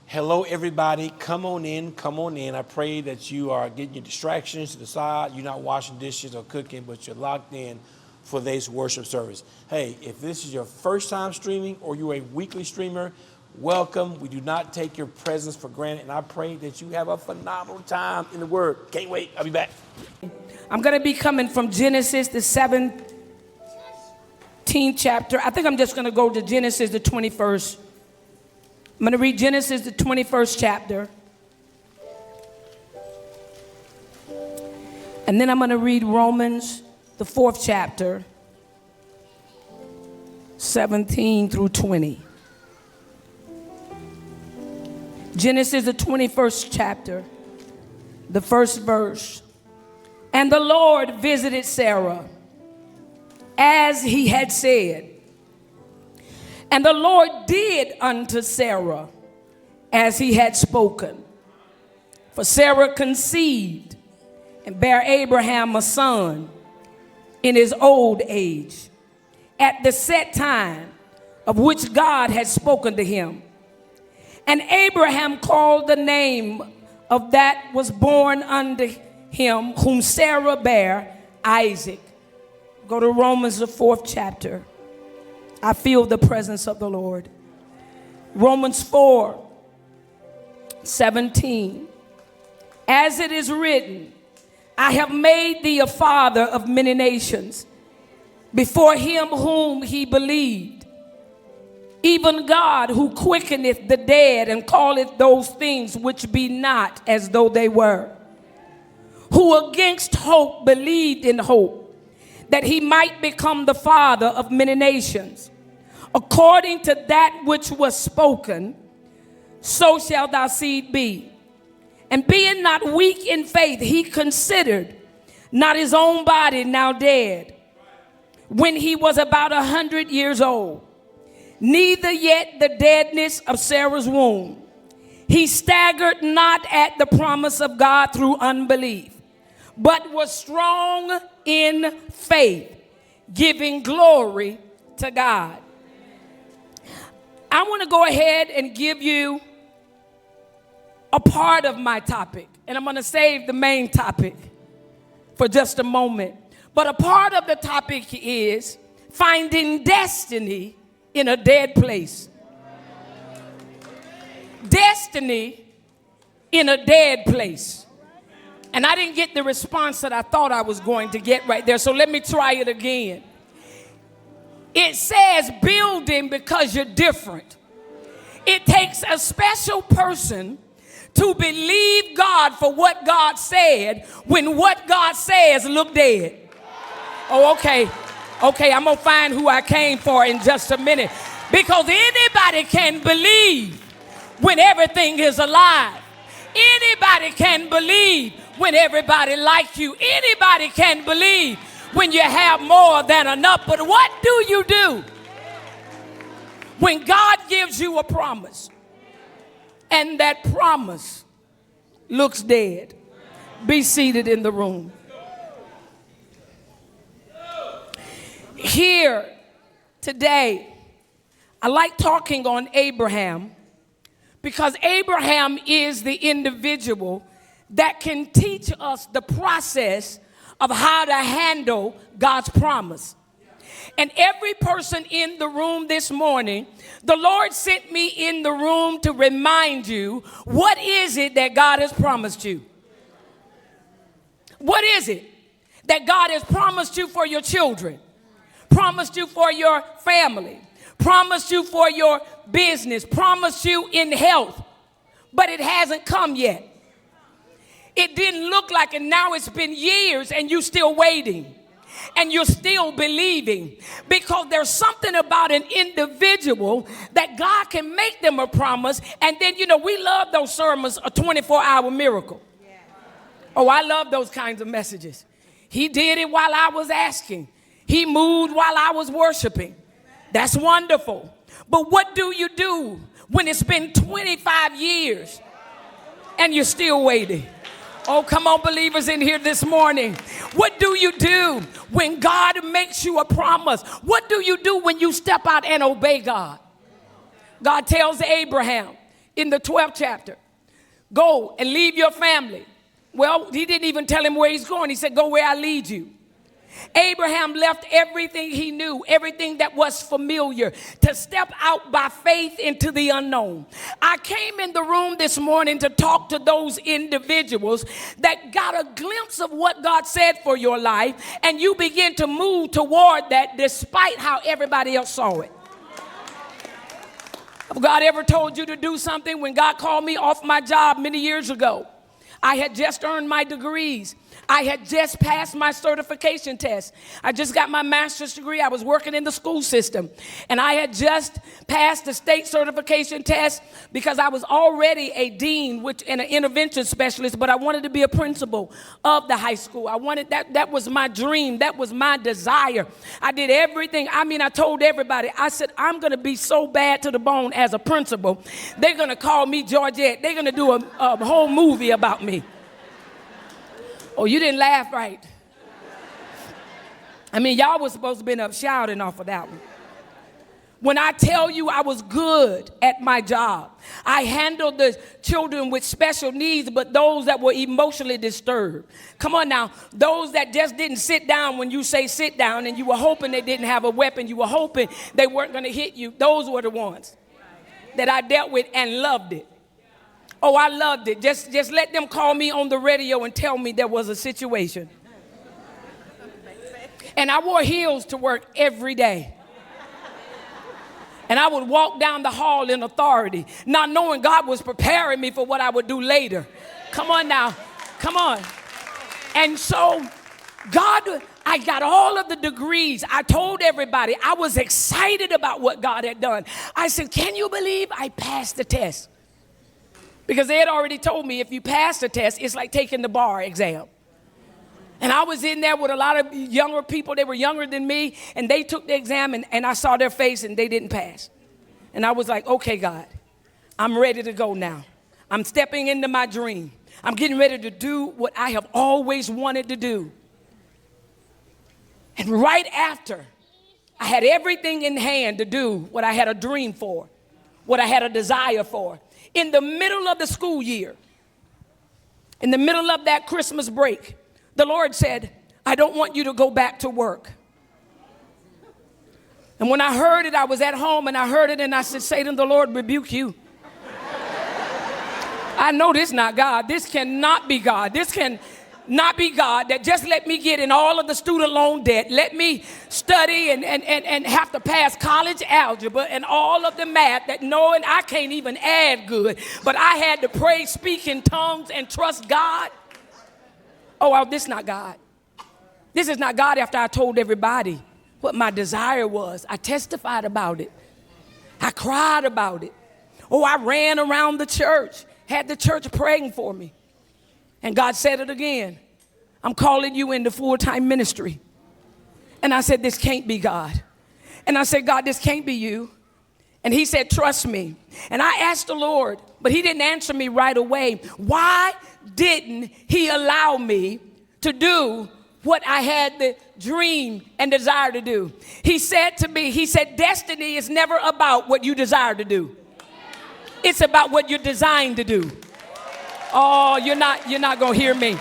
Hello, everybody. Come on in. Come on in. I pray that you are getting your distractions to the side. You're not washing dishes or cooking, but you're locked in for this worship service. Hey, if this is your first time streaming or you're a weekly streamer, welcome. We do not take your presence for granted, and I pray that you have a phenomenal time in the Word. Can't wait. I'll be back. I'm going to be coming from Genesis, the 17th chapter. I think I'm just going to go to Genesis, the 21st. I'm going to read Genesis, the 21st chapter. And then I'm going to read Romans, the 4th chapter, 17 through 20. Genesis, the 21st chapter, the first verse. And the Lord visited Sarah as he had said. And the Lord did unto Sarah as he had spoken. For Sarah conceived and bare Abraham a son in his old age, at the set time of which God had spoken to him. And Abraham called the name of that was born unto him, whom Sarah bare, Isaac. Go to Romans, the 4th chapter. I feel the presence of the Lord. Romans 4:17. As it is written, I have made thee a father of many nations, before him whom he believed, even God who quickeneth the dead and calleth those things which be not as though they were, who against hope believed in hope, that he might become the father of many nations, according to that which was spoken, so shall thy seed be. And being not weak in faith, he considered not his own body now dead, when he was about 100 years old, neither yet the deadness of Sarah's womb. He staggered not at the promise of God through unbelief, but was strong in faith, giving glory to God. I want to go ahead and give you a part of my topic, and I'm going to save the main topic for just a moment. But a part of the topic is finding destiny in a dead place. Destiny in a dead place. And I didn't get the response that I thought I was going to get right there. So let me try it again. It says building because you're different. It takes a special person to believe God for what God said when what God says look dead. Oh, okay. Okay, I'm going to find who I came for in just a minute. Because anybody can believe when everything is alive. Anybody can believe when everybody likes you. Anybody can believe when you have more than enough. But what do you do when God gives you a promise and that promise looks dead? Be seated in the room. Here today, I like talking on Abraham because Abraham is the individual that can teach us the process of how to handle God's promise. And every person in the room this morning, the Lord sent me in the room to remind you, what is it that God has promised you? What is it that God has promised you for your children? Promised you for your family? Promised you for your business? Promised you in health? But it hasn't come yet. It didn't look like it. Now it's been years and you're still waiting. And you're still believing, because there's something about an individual that God can make them a promise. And then, we love those sermons, a 24-hour miracle. Oh, I love those kinds of messages. He did it while I was asking. He moved while I was worshiping. That's wonderful. But what do you do when it's been 25 years and you're still waiting? Oh, come on, believers in here this morning. What do you do when God makes you a promise? What do you do when you step out and obey God? God tells Abraham, in the 12th chapter. Go and leave your family. Well, he didn't even tell him where he's going. He said, go where I lead you. Abraham left everything he knew, everything that was familiar, to step out by faith into the unknown. I came in the room this morning to talk to those individuals that got a glimpse of what God said for your life, and you begin to move toward that despite how everybody else saw it. Have God ever told you to do something? When God called me off my job many years ago, I had just earned my degrees. I had just passed my certification test. I just got my master's degree. I was working in the school system. And I had just passed the state certification test because I was already a dean and an intervention specialist, but I wanted to be a principal of the high school. I wanted that was my dream. That was my desire. I did everything. I mean, I told everybody, I said, I'm going to be so bad to the bone as a principal. They're going to call me Georgette. They're going to do a whole movie about me. Oh, you didn't laugh right. I mean, y'all was supposed to been up shouting off of that one. When I tell you I was good at my job, I handled the children with special needs, but those that were emotionally disturbed. Come on now, those that just didn't sit down when you say sit down, and you were hoping they didn't have a weapon, you were hoping they weren't going to hit you. Those were the ones that I dealt with and loved it. Oh, I loved it. Just let them call me on the radio and tell me there was a situation. And I wore heels to work every day. And I would walk down the hall in authority, not knowing God was preparing me for what I would do later. Come on now. Come on. And so I got all of the degrees. I told everybody I was excited about what God had done. I said, can you believe I passed the test? Because they had already told me if you pass the test, it's like taking the bar exam. And I was in there with a lot of younger people. They were younger than me, and they took the exam, and I saw their face, and they didn't pass. And I was like, okay, God, I'm ready to go now. I'm stepping into my dream. I'm getting ready to do what I have always wanted to do. And right after, I had everything in hand to do what I had a dream for, what I had a desire for. In the middle of the school year, in the middle of that Christmas break, the Lord said, I don't want you to go back to work. And when I heard it, I was at home and I heard it and I said, Satan, the Lord rebuke you. I know this is not God. This cannot be God. This can not be God that just let me get in all of the student loan debt. Let me study and have to pass college algebra and all of the math that knowing I can't even add good. But I had to pray, speak in tongues, and trust God. Oh, well, this is not God. This is not God after I told everybody what my desire was. I testified about it. I cried about it. Oh, I ran around the church, had the church praying for me. And God said it again. I'm calling you into full-time ministry. And I said, this can't be God. And I said, God, this can't be you. And he said, trust me. And I asked the Lord, but he didn't answer me right away. Why didn't he allow me to do what I had the dream and desire to do? He said to me, he said, destiny is never about what you desire to do. It's about what you're designed to do. Oh, you're not going to hear me.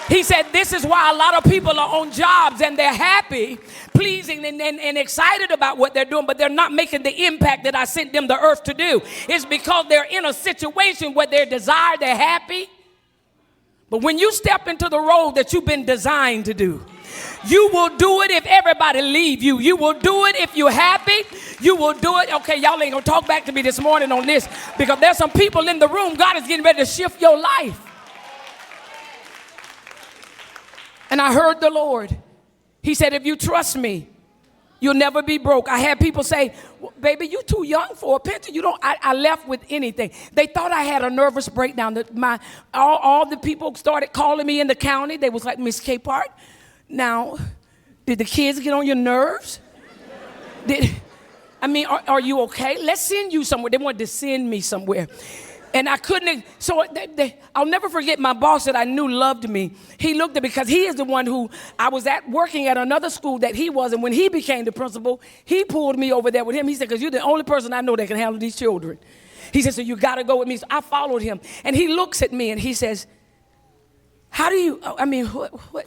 He said, this is why a lot of people are on jobs and they're happy, pleasing and excited about what they're doing, but they're not making the impact that I sent them the earth to do. It's because they're in a situation where they're desired, they're happy. But when you step into the role that you've been designed to do, you will do it if everybody leave you. You will do it if you're happy. You will do it. Okay, y'all ain't going to talk back to me this morning on this because there's some people in the room. God is getting ready to shift your life. And I heard the Lord. He said, if you trust me, you'll never be broke. I had people say, well, baby, you're too young for a pension. I left with anything. They thought I had a nervous breakdown. All the people started calling me in the county. They was like, Miss Capehart, now, did the kids get on your nerves? Are you okay? Let's send you somewhere. They wanted to send me somewhere. And I couldn't, so I'll never forget my boss that I knew loved me. He looked at me because he is the one who I was working at another school that he was. And when he became the principal, he pulled me over there with him. He said, because you're the only person I know that can handle these children. He said, so you got to go with me. So I followed him. And he looks at me and he says, how do you, what?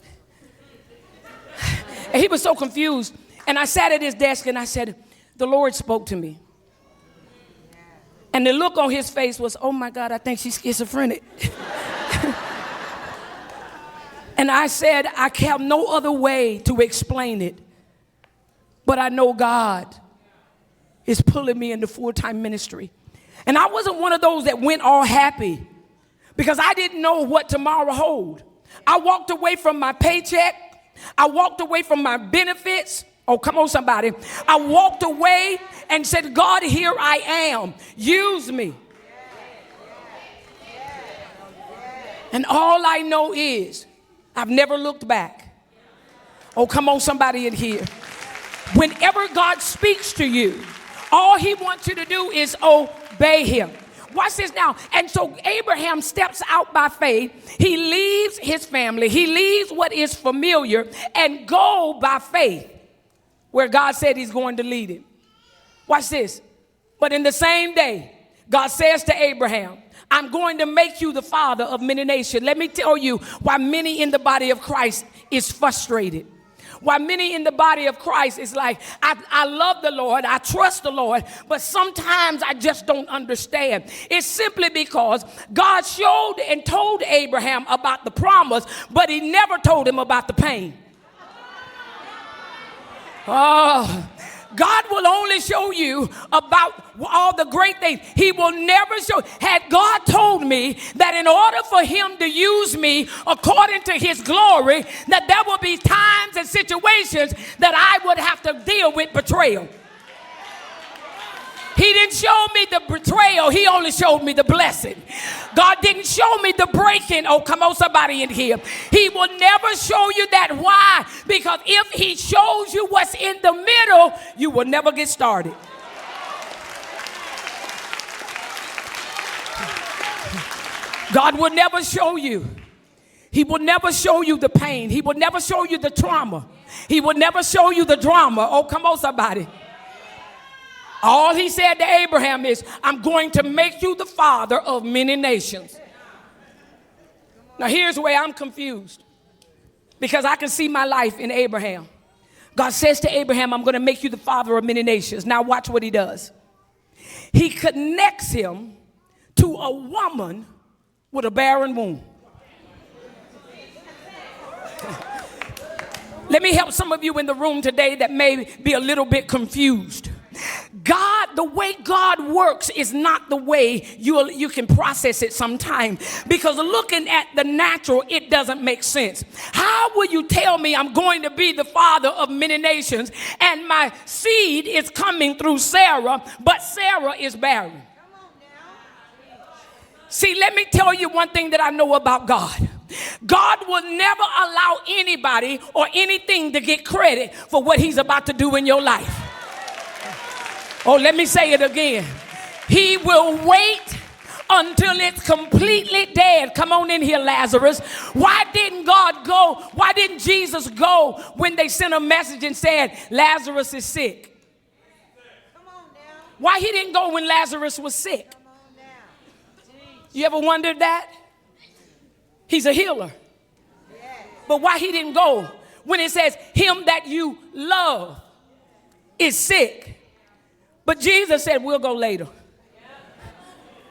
And he was so confused. And I sat at his desk and I said, the Lord spoke to me. And the look on his face was, oh my God, I think she's schizophrenic. And I said, I have no other way to explain it, but I know God is pulling me into full-time ministry. And I wasn't one of those that went all happy because I didn't know what tomorrow hold. I walked away from my paycheck. I walked away from my benefits. Oh, come on, somebody. I walked away and said, God, here I am. Use me. And all I know is I've never looked back. Oh, come on, somebody in here. Whenever God speaks to you, all he wants you to do is obey him. Watch this now. And so Abraham steps out by faith. He leaves his family. He leaves what is familiar and go by faith where God said he's going to lead him. Watch this. But in the same day, God says to Abraham, I'm going to make you the father of many nations. Let me tell you why many in the body of Christ is frustrated. Why many in the body of Christ is like, I love the Lord, I trust the Lord, but sometimes I just don't understand. It's simply because God showed and told Abraham about the promise, but he never told him about the pain. Oh, God will only show you about all the great things. He will never show. Had God told me that in order for him to use me according to his glory, that there will be times and situations that I would have to deal with betrayal. He didn't show me the betrayal. He only showed me the blessing. God didn't show me the breaking. Oh, come on, somebody in here. He will never show you that. Why? Because if he shows you what's in the middle, you will never get started. God will never show you. He will never show you the pain. He will never show you the trauma. He will never show you the drama. Oh, come on, somebody. All he said to Abraham is, I'm going to make you the father of many nations. Now here's where I'm confused, because I can see my life in Abraham. God says to Abraham, I'm going to make you the father of many nations. Now watch what he does. He connects him to a woman with a barren womb. Let me help some of you in the room today that may be a little bit confused. God, the way God works is not the way you can process it sometimes, because looking at the natural, it doesn't make sense. How will you tell me I'm going to be the father of many nations and my seed is coming through Sarah, but Sarah is barren? See, let me tell you one thing that I know about God. God will never allow anybody or anything to get credit for what he's about to do in your life. Oh, let me say it again. He will wait until it's completely dead. Come on in here, Lazarus. Why didn't God go? Why didn't Jesus go when they sent a message and said, Lazarus is sick? Why he didn't go when Lazarus was sick? You ever wondered that? He's a healer. But why he didn't go when it says him that you love is sick? But Jesus said, we'll go later.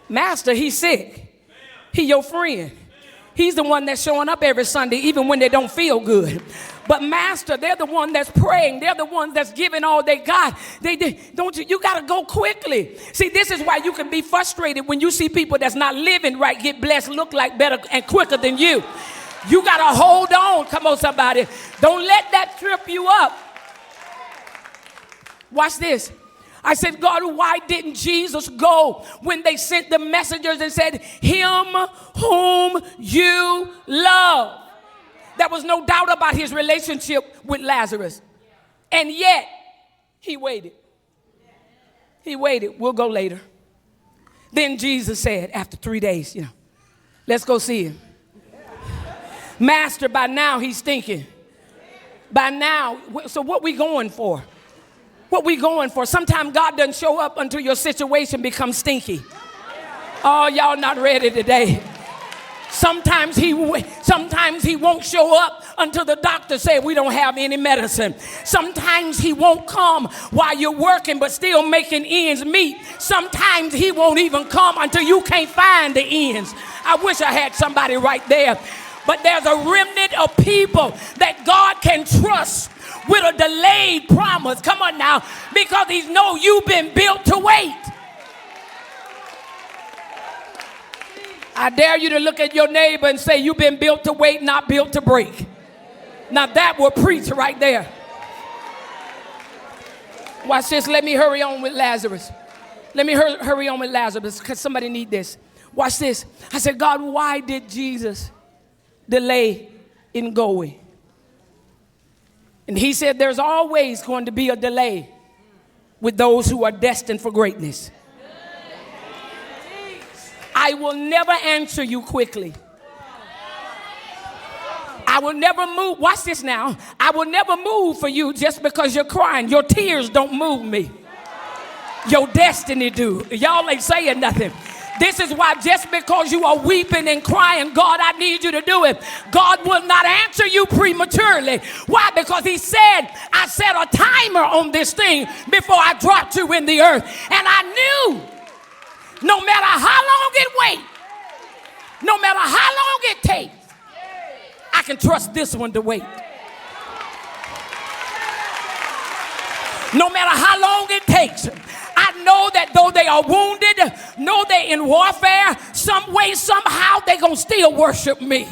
Master, he's sick. He your friend. He's the one that's showing up every Sunday, even when they don't feel good. But Master, they're the one that's praying. They're the ones that's giving all they got. You got to go quickly. See, this is why you can be frustrated when you see people that's not living right get blessed, look like better and quicker than you. You got to hold on. Come on, somebody. Don't let that trip you up. Watch this. I said, God, why didn't Jesus go when they sent the messengers and said, him whom you love? There was no doubt about his relationship with Lazarus. And yet, he waited. He waited. We'll go later. Then Jesus said, after 3 days, let's go see him. Master, by now he's stinking. By now, so what we going for? What we going for? Sometimes God doesn't show up until your situation becomes stinky. Oh, y'all not ready today. Sometimes he won't show up until the doctor said we don't have any medicine. Sometimes he won't come while you're working but still making ends meet. Sometimes he won't even come until you can't find the ends. I wish I had somebody right there. But there's a remnant of people that God can trust with a delayed promise. Come on now, because he knows you've been built to wait. I dare you to look at your neighbor and say, you've been built to wait, not built to break. Now that will preach right there. Watch this. Let me hurry on with Lazarus. Let me hurry on with Lazarus because somebody need this. Watch this. I said, God, why did Jesus delay in going? And he said, there's always going to be a delay with those who are destined for greatness. I will never answer you quickly. I will never move. Watch this now. I will never move for you just because you're crying. Your tears don't move me. Your destiny do. Y'all ain't saying nothing. This is why just because you are weeping and crying, God, I need you to do it. God will not answer you prematurely. Why? Because he said, I set a timer on this thing before I dropped you in the earth. And I knew no matter how long it waits, no matter how long it takes, I can trust this one to wait. No matter how long it takes, I know that though they are wounded, know they're in warfare, some way, somehow, they're going to still worship me.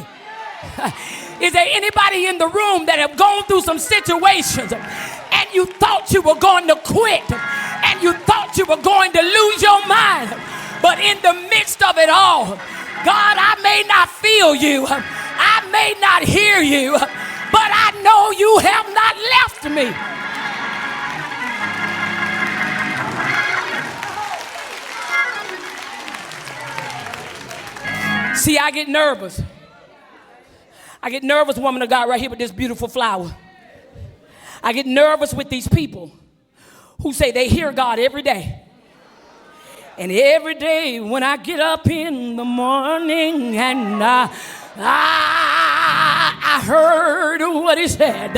Is there anybody in the room that have gone through some situations and you thought you were going to quit and you thought you were going to lose your mind? But in the midst of it all, God, I may not feel you, I may not hear you, but I know you have not left me. See, I get nervous. I get nervous, woman of God, right here with this beautiful flower. I get nervous with these people who say they hear God every day. And every day when I get up in the morning and I heard what he said,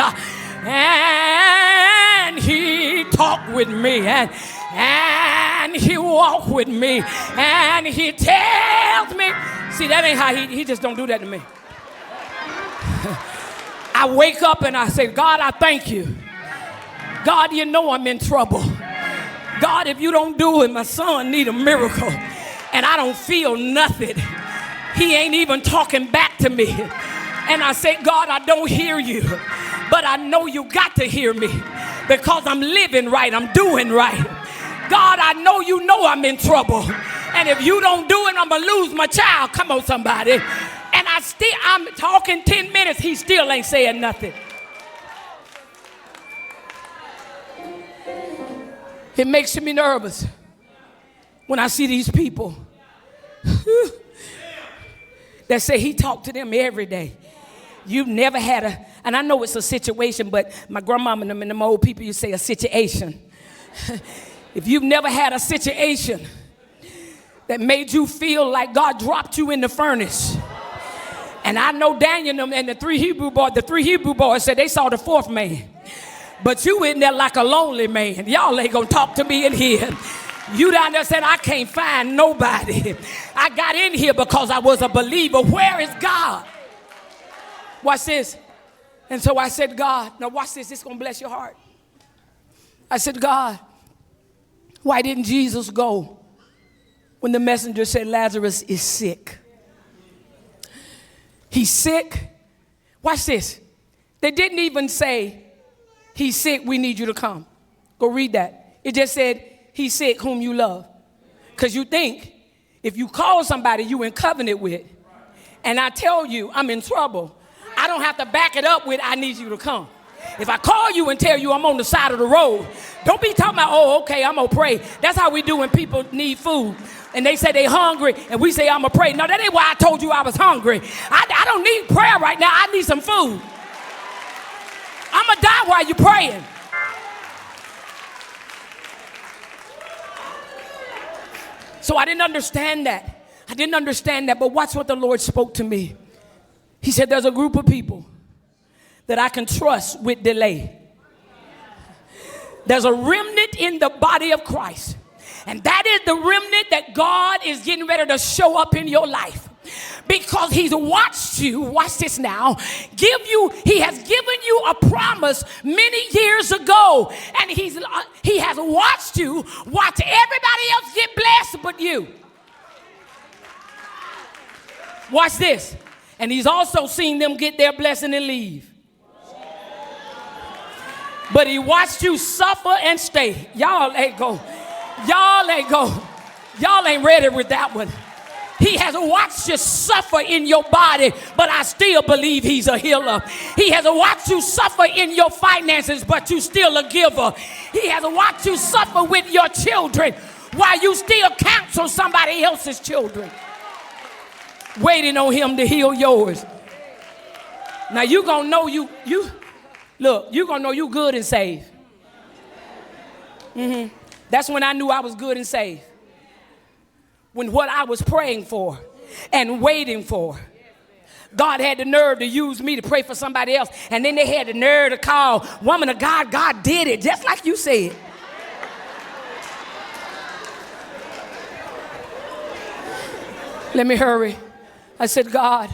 and he talked with me, and he walked with me, and he tells me. See, that ain't how he just don't do that to me. I wake up and I say, God, I thank you. God, you know I'm in trouble. God, if you don't do it, my son need a miracle. And I don't feel nothing. He ain't even talking back to me. And I say, God, I don't hear you. But I know you got to hear me because I'm living right. I'm doing right. God, I know you know I'm in trouble. And if you don't do it, I'm going to lose my child. Come on, somebody. And I'm talking 10 minutes. He still ain't saying nothing. It makes me nervous when I see these people that say he talked to them every day. You've never had and I know it's a situation, but my grandmama and them old people, you say a situation. If you've never had a situation that made you feel like God dropped you in the furnace. And I know Daniel and the three Hebrew boys said they saw the fourth man. But you in there like a lonely man. Y'all ain't gonna talk to me in here. You down there said, I can't find nobody. I got in here because I was a believer. Where is God? Watch this. And so I said, God, now watch this. This is gonna bless your heart. I said, God, why didn't Jesus go when the messenger said Lazarus is sick? He's sick. Watch this. They didn't even say, he's sick, we need you to come. Go read that. It just said, he's sick, whom you love. Because you think, if you call somebody you in covenant with, and I tell you I'm in trouble, I don't have to back it up with, I need you to come. If I call you and tell you I'm on the side of the road, don't be talking about, oh, okay, I'm going to pray. That's how we do when people need food. And they say they hungry, and we say, I'm going to pray. No, that ain't why I told you I was hungry. I don't need prayer right now. I need some food. I'm going to die while you're praying. So I didn't understand that. I didn't understand that, but watch what the Lord spoke to me. He said, there's a group of people that I can trust with delay. There's a remnant in the body of Christ. And that is the remnant that God is getting ready to show up in your life. Because he's watched you, watch this now, he has given you a promise many years ago. And he has watched you watch everybody else get blessed but you. Watch this. And he's also seen them get their blessing and leave. But he watched you suffer and stay. Y'all ain't go. Y'all ain't ready with that one. He has watched you suffer in your body, but I still believe he's a healer. He has watched you suffer in your finances, but you still a giver. He has watched you suffer with your children while you still counsel somebody else's children, waiting on him to heal yours. Now you gonna know you gonna know you good and safe. That's when I knew I was good and safe. When what I was praying for and waiting for, God had the nerve to use me to pray for somebody else. And then they had the nerve to call, woman of God, God did it, just like you said. Let me hurry. I said, God,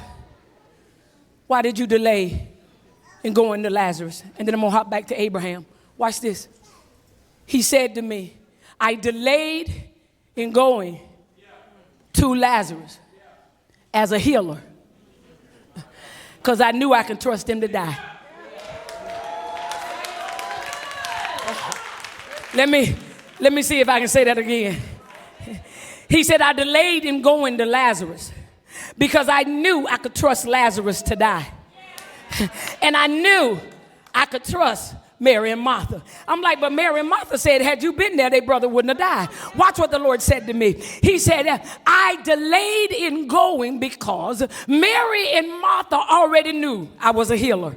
why did you delay in going to Lazarus? And then I'm going to hop back to Abraham. Watch this. He said to me, I delayed in going to Lazarus as a healer because I knew I could trust him to die. Let me see if I can say that again. He said, I delayed in going to Lazarus because I knew I could trust Lazarus to die. And I knew I could trust Mary and Martha. I'm like, but Mary and Martha said, had you been there, their brother wouldn't have died. Watch what the Lord said to me. He said, I delayed in going because Mary and Martha already knew I was a healer.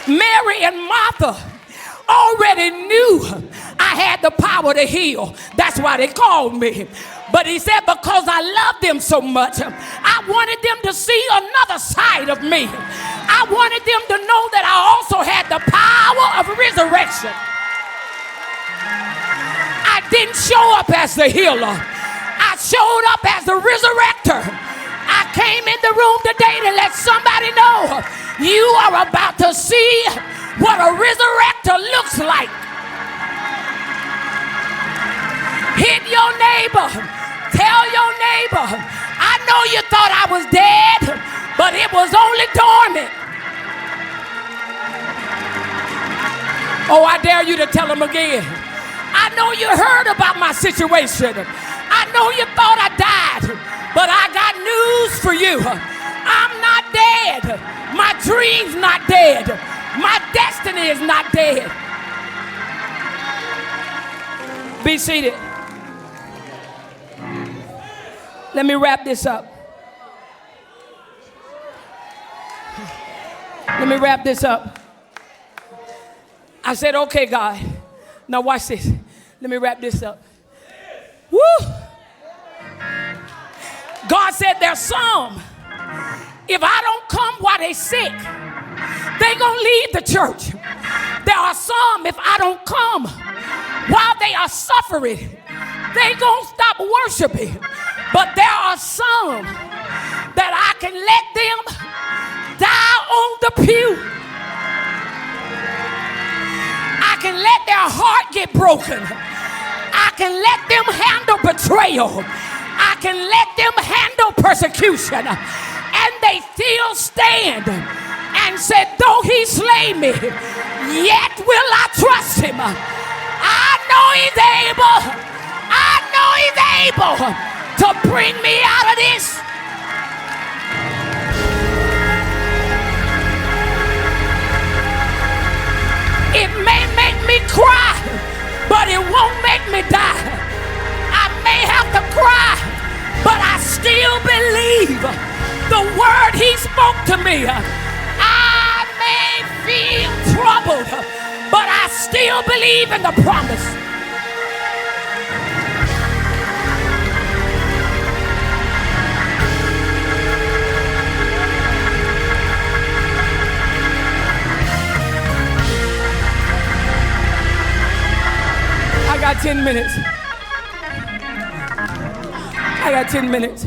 Mary and Martha already knew I had the power to heal. That's why they called me. But he said, because I loved them so much, I wanted them to see another side of me. I wanted them to know that I also had the power of resurrection. I didn't show up as the healer. I showed up as the resurrector. I came in the room today to let somebody know you are about to see what a resurrector looks like. Hit your neighbor. Tell your neighbor, I know you thought I was dead, but it was only dormant. Oh, I dare you to tell him again. I know you heard about my situation. I know you thought I died, but I got news for you. I'm not dead. My dream's not dead. My destiny is not dead. Be seated. Let me wrap this up. Let me wrap this up. I said, okay, God. Now watch this. Let me wrap this up. Woo! God said there's some, if I don't come while they sick, they gonna leave the church. There are some, if I don't come while they are suffering, they gonna stop worshiping. But there are some that I can let them die on the pew. I can let their heart get broken. I can let them handle betrayal. I can let them handle persecution. And they still stand and said, though he slay me, yet will I trust him. I know he's able. I know he's able to bring me out of this. It may make me cry, but it won't make me die. I may have to cry, but I still believe the word he spoke to me. I may feel troubled, but I still still believe in the promise. I got 10 minutes. I got 10 minutes.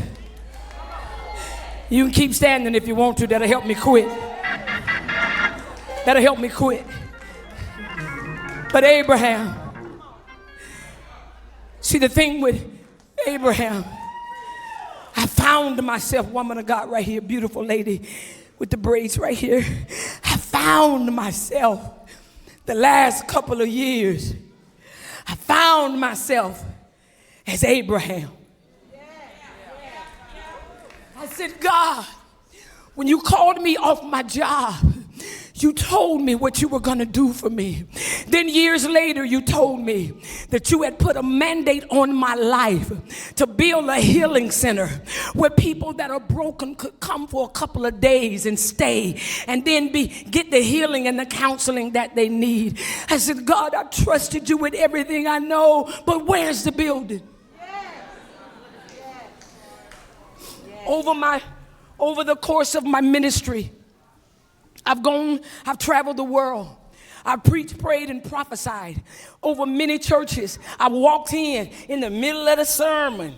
You can keep standing if you want to. That'll help me quit. That'll help me quit. But Abraham, see the thing with Abraham, I found myself, woman of God right here, beautiful lady with the braids right here. I found myself the last couple of years. I found myself as Abraham. I said, God, when you called me off my job, you told me what you were going to do for me. Then years later, you told me that you had put a mandate on my life to build a healing center where people that are broken could come for a couple of days and stay and then get the healing and the counseling that they need. I said, God, I trusted you with everything I know, but where's the building? Over the course of my ministry, I've traveled the world. I've preached, prayed, and prophesied over many churches. I walked in the middle of the sermon,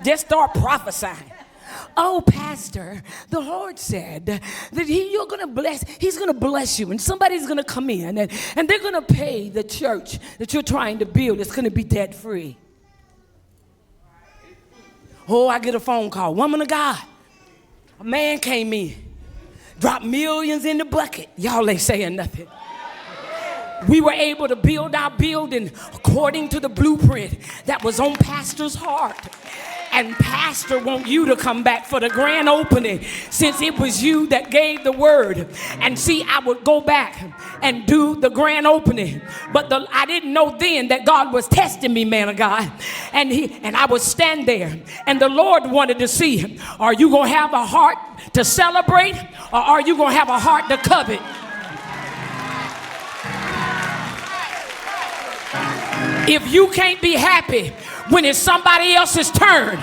just start prophesying. Oh, Pastor, the Lord said that He's going to bless you, and somebody's going to come in, and they're going to pay the church that you're trying to build. It's going to be debt free. Oh, I get a phone call. Woman of God, a man came in, dropped millions in the bucket. Y'all ain't saying nothing. We were able to build our building according to the blueprint that was on Pastor's heart. And Pastor wants you to come back for the grand opening since it was you that gave the word. And see, I would go back and do the grand opening. But I didn't know then that God was testing me, man of God. And I would stand there. And the Lord wanted to see, are you going to have a heart to celebrate, or are you going to have a heart to covet? If you can't be happy when it's somebody else's turn,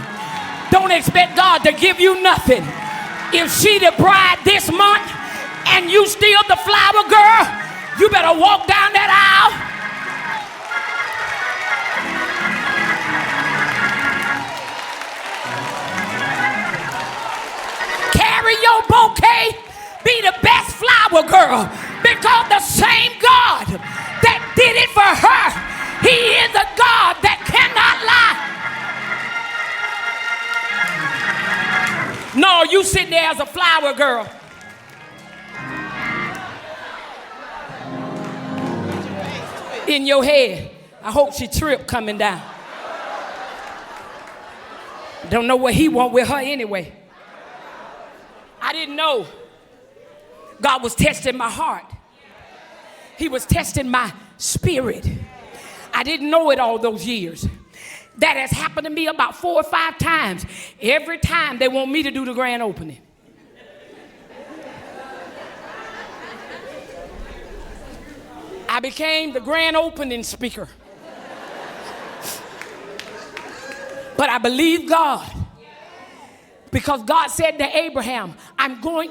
don't expect God to give you nothing. If she the bride this month and you still the flower girl, you better walk down that aisle. Carry your bouquet, be the best flower girl, because the same God that did it for her, He is a God that cannot lie. No, you sit there as a flower girl. In your head. I hope she tripped coming down. Don't know what he want with her anyway. I didn't know God was testing my heart. He was testing my spirit. I didn't know it all those years. That has happened to me about 4 or 5 times. Every time they want me to do the grand opening. I became the grand opening speaker. But I believe God. Because God said to Abraham,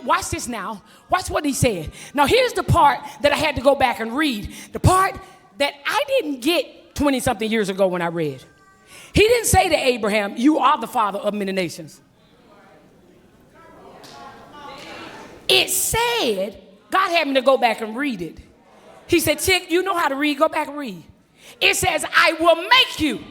watch this now. Watch what he said. Now here's the part that I had to go back and read. The part that I didn't get 20-something years ago when I read. He didn't say to Abraham, you are the father of many nations. It said, God had me to go back and read it. He said, chick, you know how to read, go back and read. It says, I will make you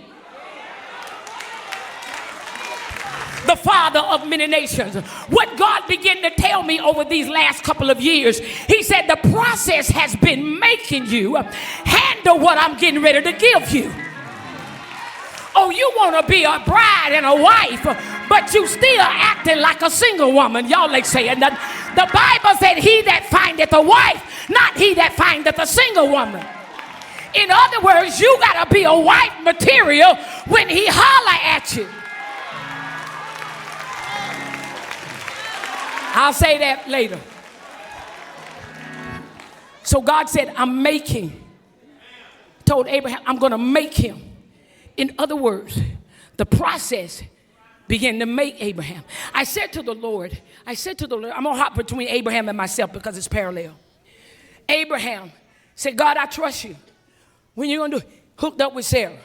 the father of many nations. What God began to tell me over these last couple of years, he said the process has been making you handle what I'm getting ready to give you. Oh, you want to be a bride and a wife, but you still acting like a single woman. Y'all ain't saying nothing. The Bible said he that findeth a wife, not he that findeth a single woman. In other words, you got to be a wife material when he holler at you. I'll say that later. So God said, I'm making told Abraham, I'm going to make him. In other words, the process began to make Abraham. I said to the Lord, I'm going to hop between Abraham and myself because it's parallel. Abraham said, God, I trust you. When you're going to do, hooked up with Sarah.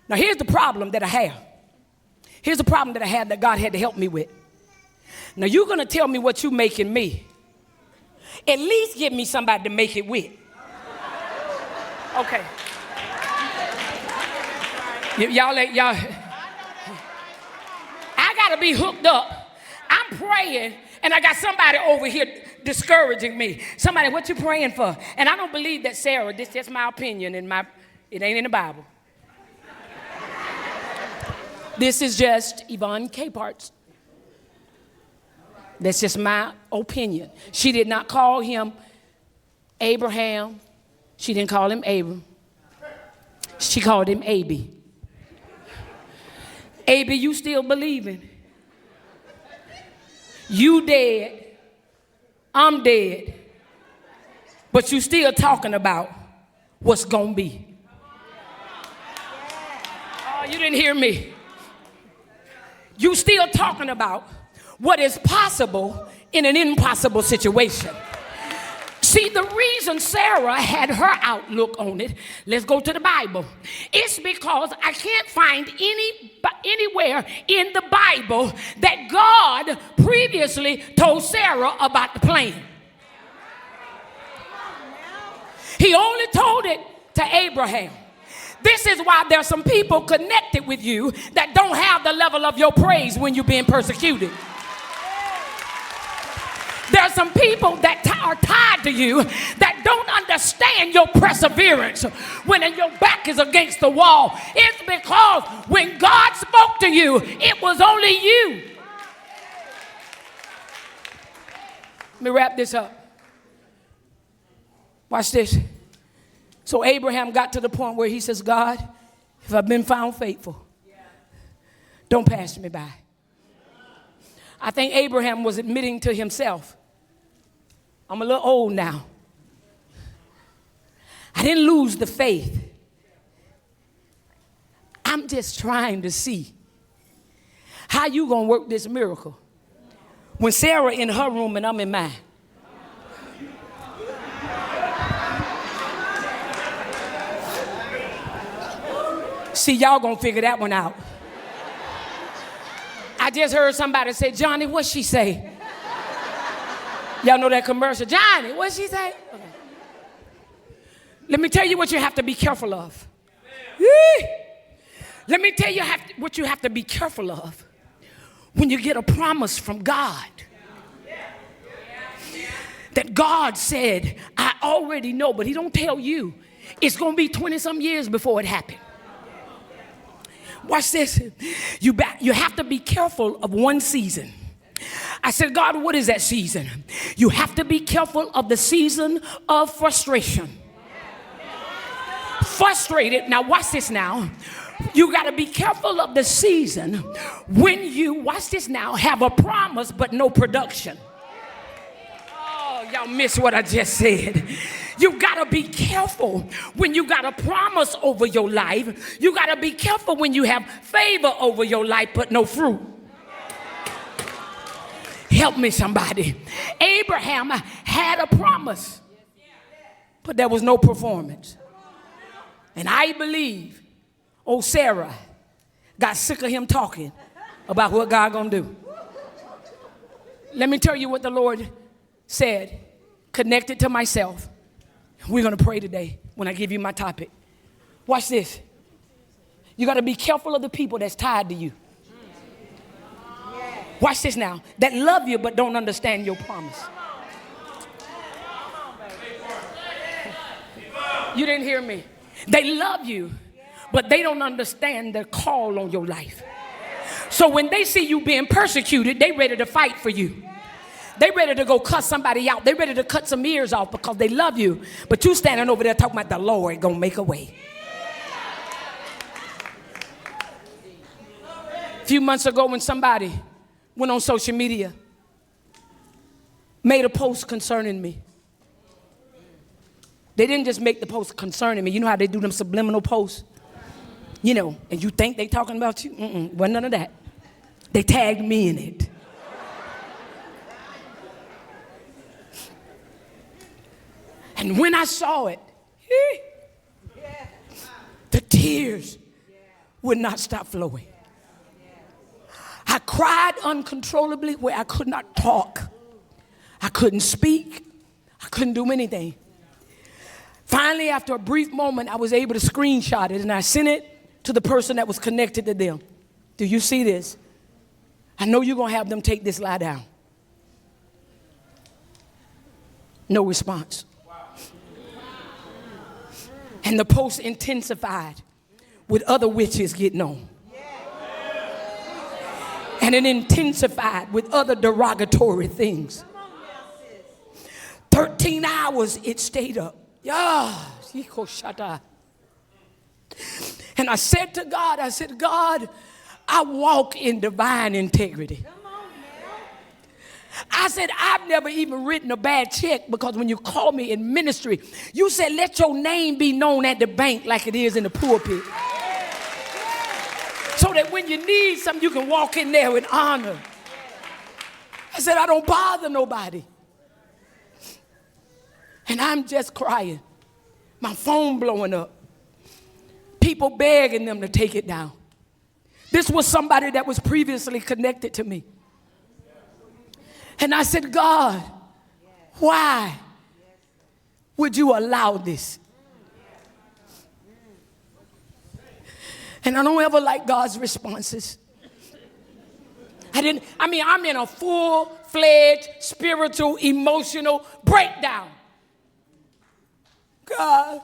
Now, here's the problem that I have. Here's the problem that I had that God had to help me with. Now, you're going to tell me what you're making me. At least give me somebody to make it with. Okay. Y'all, I got to be hooked up. I'm praying, and I got somebody over here discouraging me. Somebody, what you praying for? And I don't believe that Sarah, this is just my opinion, and it ain't in the Bible. This is just Yvonne Capehart's. That's just my opinion. She did not call him Abraham. She didn't call him Abram. She called him Aby. Aby, you still believing? You dead. I'm dead. But you still talking about what's going to be. Oh, you didn't hear me. You still talking about what is possible in an impossible situation. See, the reason Sarah had her outlook on it, let's go to the Bible, it's because I can't find anywhere in the Bible that God previously told Sarah about the plan. He only told it to Abraham. This is why there's some people connected with you that don't have the level of your praise when you're being persecuted. There are some people that are tied to you that don't understand your perseverance when your back is against the wall. It's because when God spoke to you, it was only you. Let me wrap this up. Watch this. So Abraham got to the point where he says, God, if I've been found faithful, don't pass me by. I think Abraham was admitting to himself, I'm a little old now. I didn't lose the faith. I'm just trying to see how you gonna work this miracle when Sarah in her room and I'm in mine. See, y'all gonna figure that one out. I just heard somebody say, Johnny, what'd she say? Y'all know that commercial? Johnny, what'd she say? Okay. Let me tell you what you have to be careful of. Let me tell you what you have to be careful of when you get a promise from God. That God said, I already know, but he don't tell you. It's going to be 20-some years before it happened. Watch this. You have to be careful of one season. I said, God, what is that season? You have to be careful of the season of frustration. Frustrated. Now, watch this now. You got to be careful of the season when you, watch this now, have a promise but no production. Oh, y'all missed what I just said. You got to be careful when you got a promise over your life. You got to be careful when you have favor over your life but no fruit. Help me, somebody. Abraham had a promise, but there was no performance. And I believe old Sarah got sick of him talking about what God gonna do. Let me tell you what the Lord said, connected to myself. We're gonna pray today when I give you my topic. Watch this. You gotta be careful of the people that's tied to you. Watch this now. That love you but don't understand your promise. You didn't hear me. They love you, but they don't understand the call on your life. So when they see you being persecuted, they ready to fight for you. They ready to go cuss somebody out. They ready to cut some ears off because they love you. But you standing over there talking about the Lord gonna make a way. A few months ago when somebody went on social media, made a post concerning me. They didn't just make the post concerning me. You know how they do them subliminal posts? You know, and you think they talking about you? Wasn't none of that. They tagged me in it. And when I saw it, the tears would not stop flowing. I cried uncontrollably where I could not talk. I couldn't speak. I couldn't do anything. Finally, after a brief moment, I was able to screenshot it, and I sent it to the person that was connected to them. Do you see this? I know you're going to have them take this lie down. No response. And the post intensified with other witches getting on. And it intensified with other derogatory things. 13 hours it stayed up. And I said to God, God, I walk in divine integrity. I said, I've never even written a bad check, because when you called me in ministry, you said, let your name be known at the bank like it is in the pulpit. So that when you need something, you can walk in there with honor. I said, I don't bother nobody. And I'm just crying. My phone blowing up. People begging them to take it down. This was somebody that was previously connected to me. And I said, God, why would you allow this? And I don't ever like God's responses. I'm in a full-fledged spiritual, emotional breakdown. God,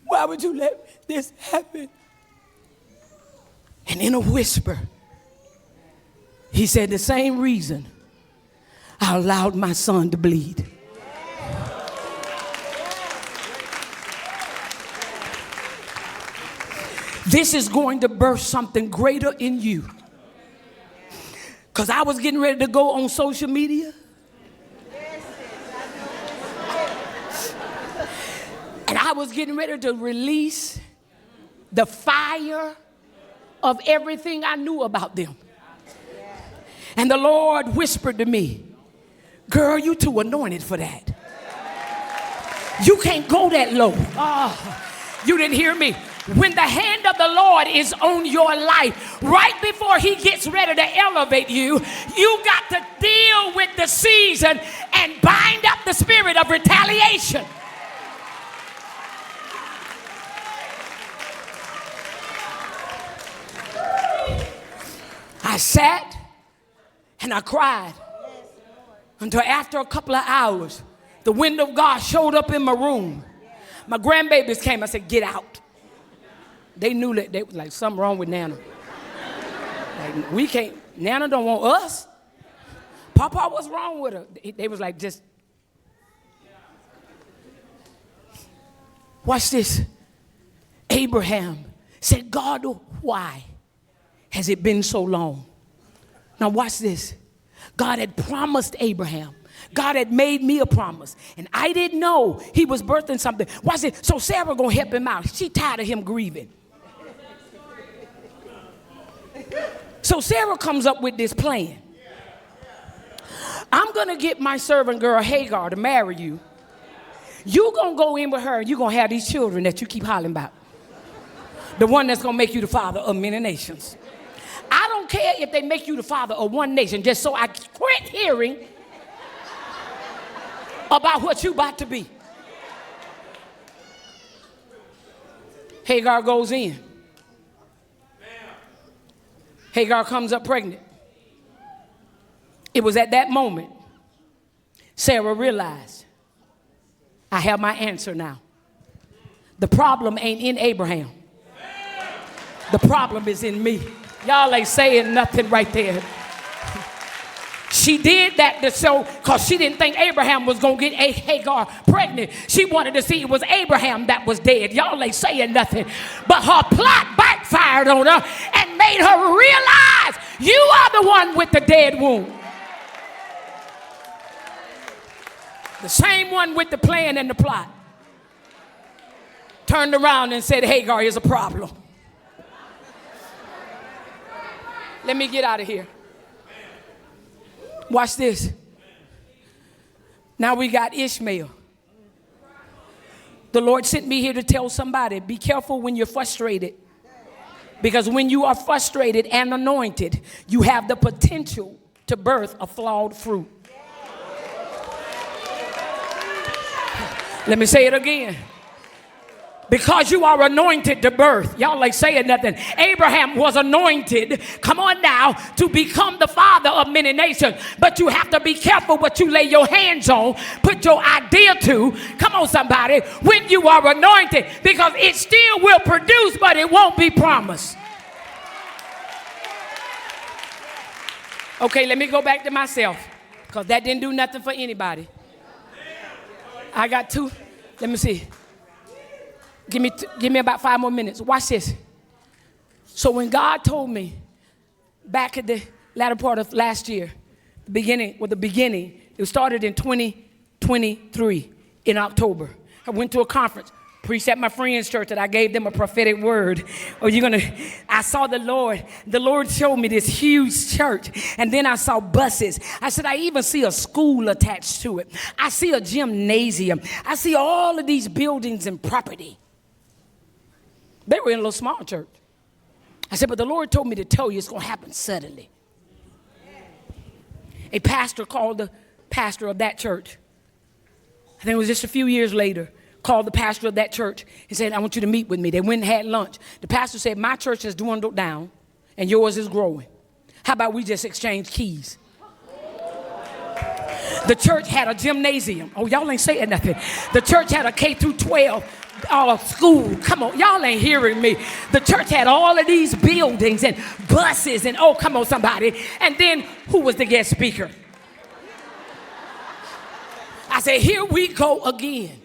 why would you let this happen? And in a whisper, he said, the same reason I allowed my son to bleed. This is going to birth something greater in you. Because I was getting ready to go on social media. And I was getting ready to release the fire of everything I knew about them. And the Lord whispered to me, girl, you too anointed for that. You can't go that low. Oh, you didn't hear me. When the hand of the Lord is on your life, right before he gets ready to elevate you, you got to deal with the season and bind up the spirit of retaliation. I sat and I cried until after a couple of hours, the wind of God showed up in my room. My grandbabies came. I said, get out. They knew that they was like, something wrong with Nana. Like, we can't, Nana don't want us. Papa, what's wrong with her? They was like, just. Watch this. Abraham said, God, why has it been so long? Now watch this. God had promised Abraham. God had made me a promise. And I didn't know he was birthing something. Watch this. So Sarah gonna help him out. She tired of him grieving. So Sarah comes up with this plan. I'm gonna get my servant girl Hagar to marry you. You gonna go in with her and you gonna have these children that you keep hollering about. The one that's gonna make you the father of many nations. I don't care if they make you the father of one nation, just so I quit hearing about what you about to be. Hagar goes in. Hagar comes up pregnant. It was at that moment Sarah realized, I have my answer now. The problem ain't in Abraham. The problem is in me. Y'all ain't saying nothing right there. She did that to show, because she didn't think Abraham was going to get Hagar pregnant. She wanted to see it was Abraham that was dead. Y'all ain't saying nothing. But her plot backfired on her and made her realize you are the one with the dead womb. The same one with the plan and the plot turned around and said, Hagar is a problem. Let me get out of here. Watch this. Now we got Ishmael. The Lord sent me here to tell somebody, be careful when you're frustrated. Because when you are frustrated and anointed, you have the potential to birth a flawed fruit. Let me say it again. Because you are anointed to birth. Y'all ain't saying nothing. Abraham was anointed, come on now, to become the father of many nations. But you have to be careful what you lay your hands on, put your idea to. Come on, somebody. When you are anointed, because it still will produce, but it won't be promised. Okay, let me go back to myself, because that didn't do nothing for anybody. I got two. Let me see. Give me about 5 more minutes. Watch this. So when God told me back at the latter part of last year, the beginning, it started in 2023 in October. I went to a conference, preached at my friend's church, and I gave them a prophetic word. I saw the Lord. The Lord showed me this huge church, and then I saw buses. I said, I even see a school attached to it. I see a gymnasium. I see all of these buildings and property. They were in a little small church. I said, but the Lord told me to tell you it's going to happen suddenly. A pastor called the pastor of that church. I think it was just a few years later. Called the pastor of that church and said, I want you to meet with me. They went and had lunch. The pastor said, my church has dwindled down and yours is growing. How about we just exchange keys? The church had a gymnasium. Oh, y'all ain't saying nothing. The church had a K through 12 school. Come on, y'all ain't hearing me. The church had all of these buildings and buses and oh, come on, somebody. And then who was the guest speaker? I said, here we go again.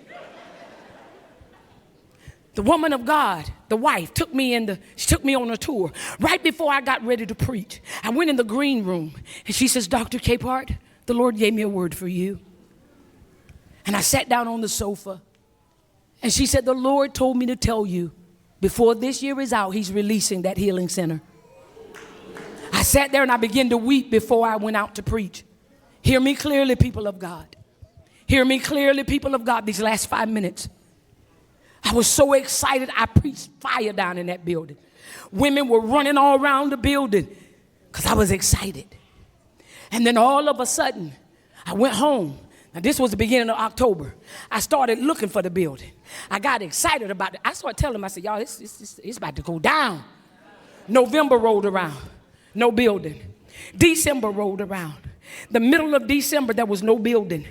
The woman of God, the wife, took me on a tour. Right before I got ready to preach, I went in the green room and she says, Dr. Capehart, the Lord gave me a word for you. And I sat down on the sofa and she said, the Lord told me to tell you before this year is out, he's releasing that healing center. I sat there and I began to weep before I went out to preach. Hear me clearly, people of God. Hear me clearly, people of God, these last 5 minutes. I was so excited, I preached fire down in that building. Women were running all around the building because I was excited. And then all of a sudden, I went home. Now, this was the beginning of October. I started looking for the building. I got excited about it. I started telling them, I said, y'all, it's about to go down. November rolled around, no building. December rolled around. The middle of December, there was no building.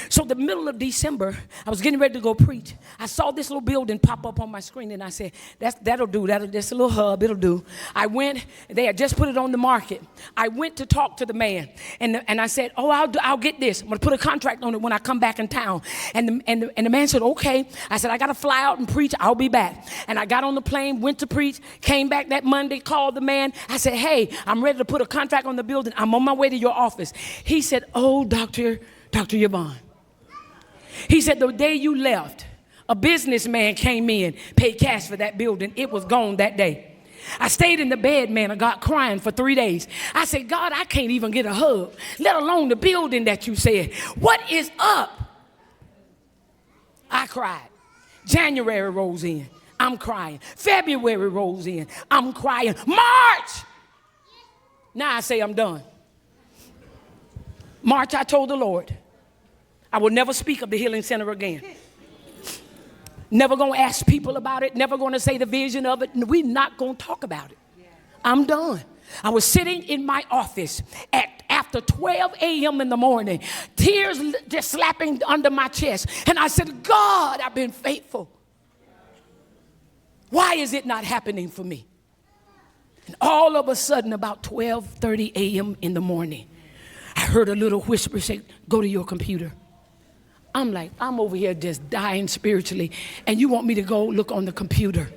So the middle of December, I was getting ready to go preach. I saw this little building pop up on my screen, and I said, that'll do. That's a little hub. It'll do. I went. They had just put it on the market. I went to talk to the man, and I said, oh, I'll get this. I'm going to put a contract on it when I come back in town. And the man said, okay. I said, I got to fly out and preach. I'll be back. And I got on the plane, went to preach, came back that Monday, called the man. I said, hey, I'm ready to put a contract on the building. I'm on my way to your office. He said, oh, Dr. Yvonne. He said, the day you left, a businessman came in, paid cash for that building. It was gone that day. I stayed in the bed, man. I got crying for 3 days. I said, God, I can't even get a hug, let alone the building that you said. What is up? I cried. January rolls in. I'm crying. February rolls in. I'm crying. March. Now I say I'm done. March, I told the Lord, I will never speak of the healing center again. Never going to ask people about it. Never going to say the vision of it. We're not going to talk about it. I'm done. I was sitting in my office after 12 a.m. in the morning, tears just slapping under my chest. And I said, God, I've been faithful. Why is it not happening for me? And all of a sudden, about 12:30 a.m. in the morning, I heard a little whisper say, go to your computer. I'm like, I'm over here just dying spiritually, and you want me to go look on the computer.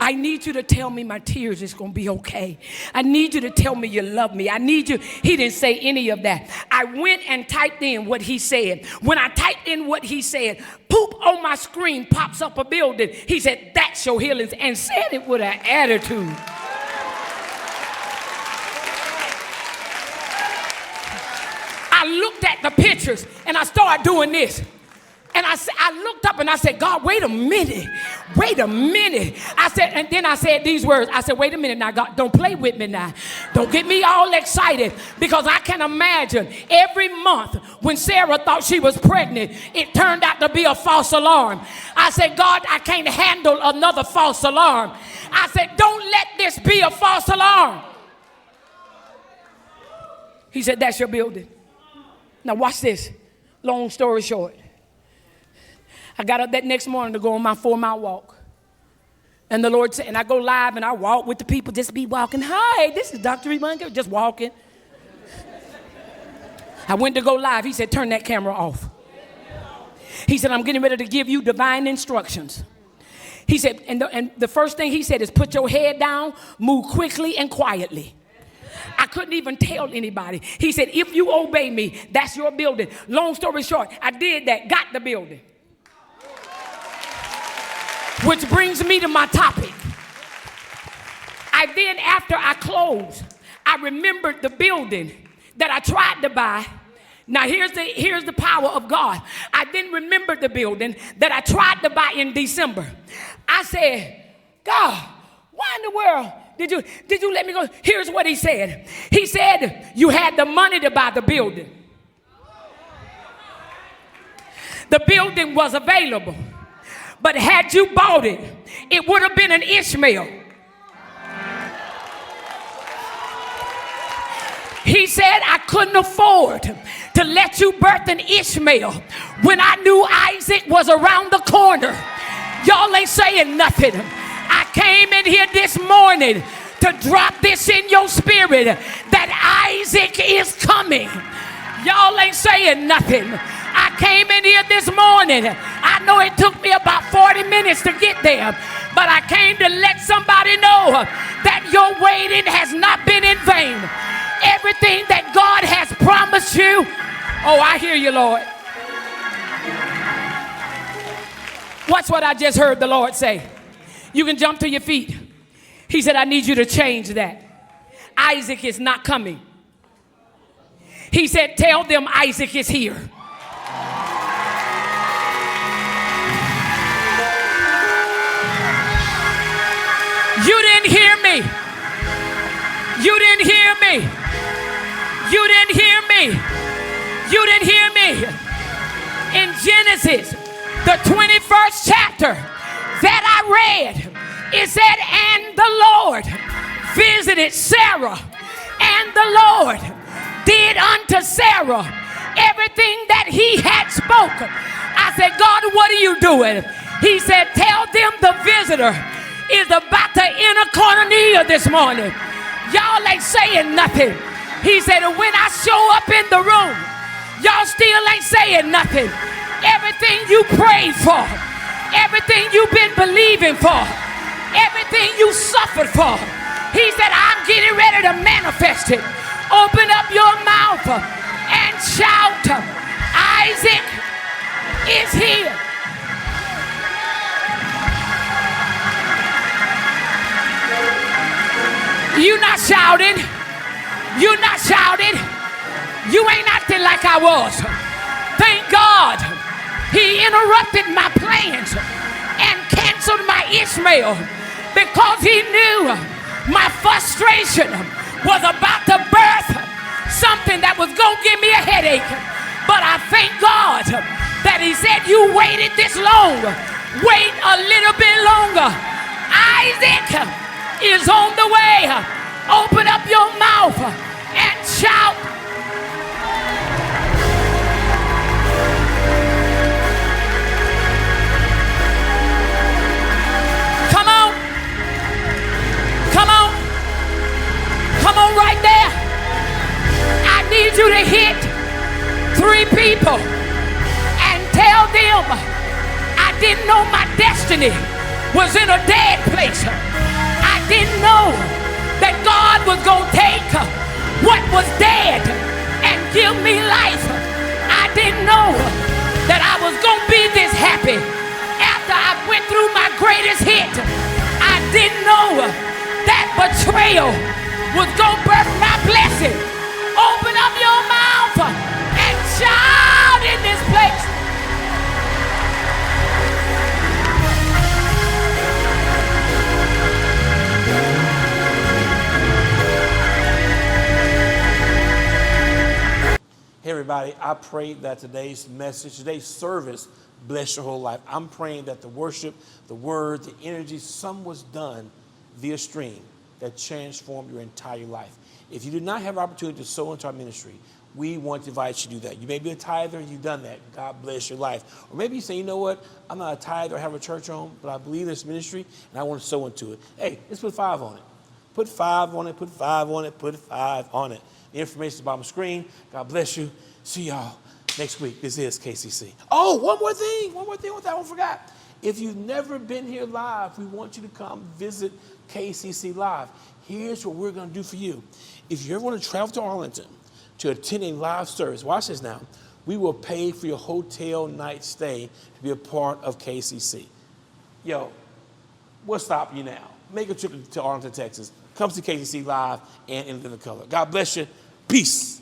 I need you to tell me my tears is going to be okay. I need you to tell me you love me. I need you. He didn't say any of that. I went and typed in what he said. When I typed in what he said, poop, on my screen pops up a building. He said, that's your healing, and said it with an attitude. I looked at the pictures and I started doing this. And I looked up and I said, God, wait a minute. Wait a minute. I said, and then I said these words. I said, wait a minute now, God, don't play with me now. Don't get me all excited, because I can imagine every month when Sarah thought she was pregnant, it turned out to be a false alarm. I said, God, I can't handle another false alarm. I said, don't let this be a false alarm. He said, that's your building. Now watch this. Long story short. I got up that next morning to go on my 4-mile walk. And the Lord said, and I go live and I walk with the people, just be walking. Hi, this is Dr. Yvonne, just walking. I went to go live. He said, turn that camera off. He said, I'm getting ready to give you divine instructions. He said, and the first thing he said is put your head down, move quickly and quietly. I couldn't even tell anybody. He said, if you obey me, that's your building. Long story short, I did that, got the building. Which brings me to my topic. After I closed, I remembered the building that I tried to buy. Now here's the power of God. I then remembered the building that I tried to buy in December. I said, God, why in the world did you let me go? Here's what he said. He said, you had the money to buy the building. The building was available. But had you bought it, it would have been an Ishmael. He said, I couldn't afford to let you birth an Ishmael when I knew Isaac was around the corner. Y'all ain't saying nothing. I came in here this morning to drop this in your spirit that Isaac is coming. Y'all ain't saying nothing. I came in here this morning. I know it took me about 40 minutes to get there, but I came to let somebody know that your waiting has not been in vain. Everything that God has promised you. Oh, I hear you, Lord. Watch what I just heard the Lord say. You can jump to your feet. He said, I need you to change that. Isaac is not coming. He said, tell them Isaac is here. You didn't hear me. You didn't hear me. You didn't hear me. You didn't hear me. In Genesis, the 21st chapter that I read, it said, and the Lord visited Sarah, and the Lord did unto Sarah everything that he had spoken. I said, God, what are you doing? He said, tell them the visitor is about to enter Koinonia this morning. Y'all ain't saying nothing. He said, when I show up in the room, y'all still ain't saying nothing. Everything you prayed for, everything you've been believing for, everything you suffered for, he said, I'm getting ready to manifest it. Open up your mouth and shout, Isaac is here. You not shouting. You not shouting. You ain't acting like I was. Thank God he interrupted my plans and canceled my Ishmael, because he knew my frustration was about to birth something that was going to give me a headache. But I thank God that he said, you waited this long. Wait a little bit longer. Isaac is on the way. Open up your mouth and shout. Come on. Come on. Come on right there. I need you to hit 3 people and tell them I didn't know my destiny was in a dead place. I didn't know that God was going to take what was dead and give me life. I didn't know that I was going to be this happy after I went through my greatest hit. I didn't know that betrayal was going to birth my blessing. Open up your mouth and shout in this place. Hey everybody, I pray that today's message, today's service, bless your whole life. I'm praying that the worship, the word, the energy, some was done via stream that transformed your entire life. If you did not have opportunity to sow into our ministry, we want to invite you to do that. You may be a tither, you've done that. God bless your life. Or maybe you say, you know what, I'm not a tither, I have a church home, but I believe in this ministry and I want to sow into it. Hey, let's put 5 on it. Put 5 on it, put 5 on it, put 5 on it. The information is on the screen. God bless you. See y'all next week. This is KCC. Oh, one more thing I forgot. If you've never been here live, we want you to come visit KCC Live. Here's what we're going to do for you. If you ever want to travel to Arlington to attend a live service, watch this now. We will pay for your hotel night stay to be a part of KCC. Yo, what's stopping you now? Make a trip to Arlington, Texas. Come to KCC Live and in the color. God bless you. Peace.